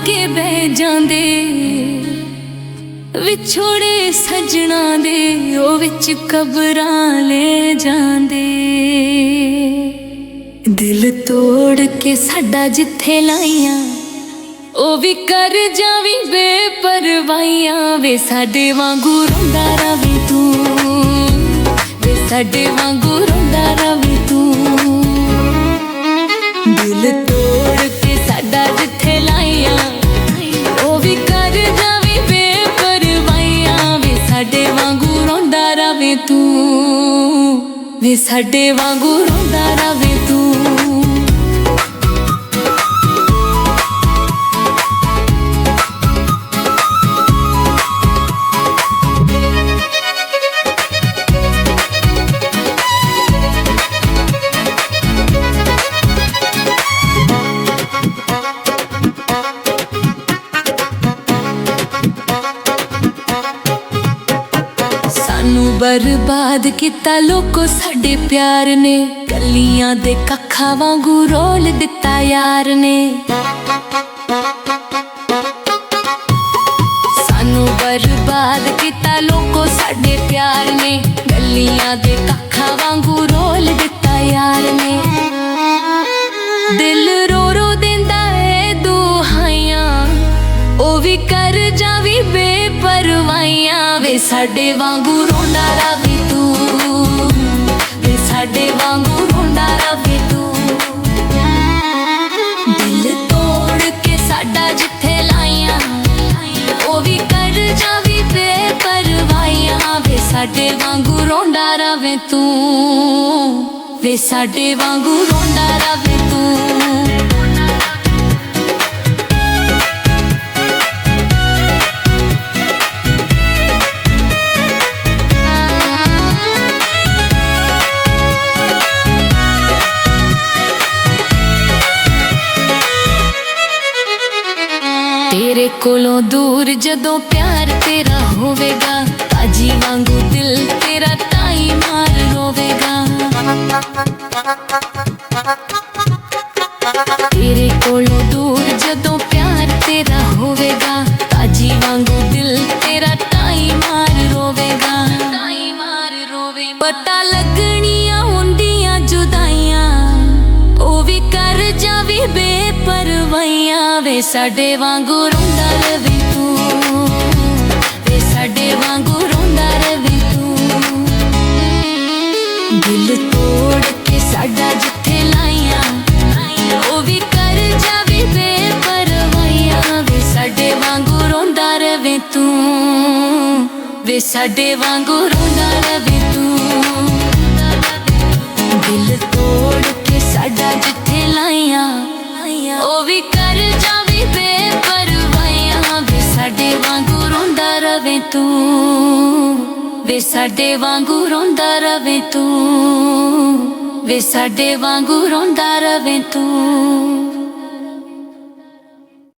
के बह जांदे विछोड़े सजना दे ओ विच कबरां ले जांदे। दिल तोड़ के साडा जिथे लाइयां ओ भी कर जावी बेपरवाहियां वे साडे वांगू रोंदा रवे तू, वे साडे वांगू रोंदा रवे तू। दिल तोड़ के साडा जिथे लाइयां ओ भी कर जावी बेपरवाहियां वे साडे वांगू रोंदा रवे तू, वे साडे वांगू रोंदा रवे तू। बर्बाद किता लोको साडे प्यार ने, कलियां दे कखा वांगू रोल दिता यार ने। सानू बर्बाद किता लोको साडे प्यार ने, कलियां दे कखा वांगू रोल दिता यार ने। दिल रो रो देंदा है दुहाइयां ओ भी कर जावी बेपरवाहियां वे साडे वांगू रोंदा रवे तू, वे साडे वांगू रोंदा रवे तू। दिल तोड़ के साडा जिथे लाइयां ओ भी कर जावी बेपरवाहियां वे साडे वांगू रोंदा रवे तू, वे साडे वांगू रोंदा रवे तू। तेरे कोलों दूर जदों प्यार तेरा होवेगा, ताजी वांगू दिल तेरा ताई मार रोवेगा। तेरे कोलों दूर जदों प्यार तेरा होवेगा, ताजी वांगू दिल तेरा ताई मार रोवेगा। पता लगनियां हुंदियां जुदाइयां ओ भी कर जावी बेपरवाहियां वे साडे वांगू रोंदा रवे तू, वे साडे वांगू रोंदा रवे तू। दिल तोड़ के साडा जिथे लाइयां ओ भी कर जावी बेपरवाहियां वे साडे वांगू रोंदा रवे तू, वे साडे वांगू रोंदा रवे तू। दिल तोड़ के साडा जिथे लाइयां ओ भी कर जावी बेपरवाहियां वे साडे वांगू रोंदा रवे तू, वे साडे वांगू रोंदा रवे तू, वे साडे वांगू रोंदा रवे तू।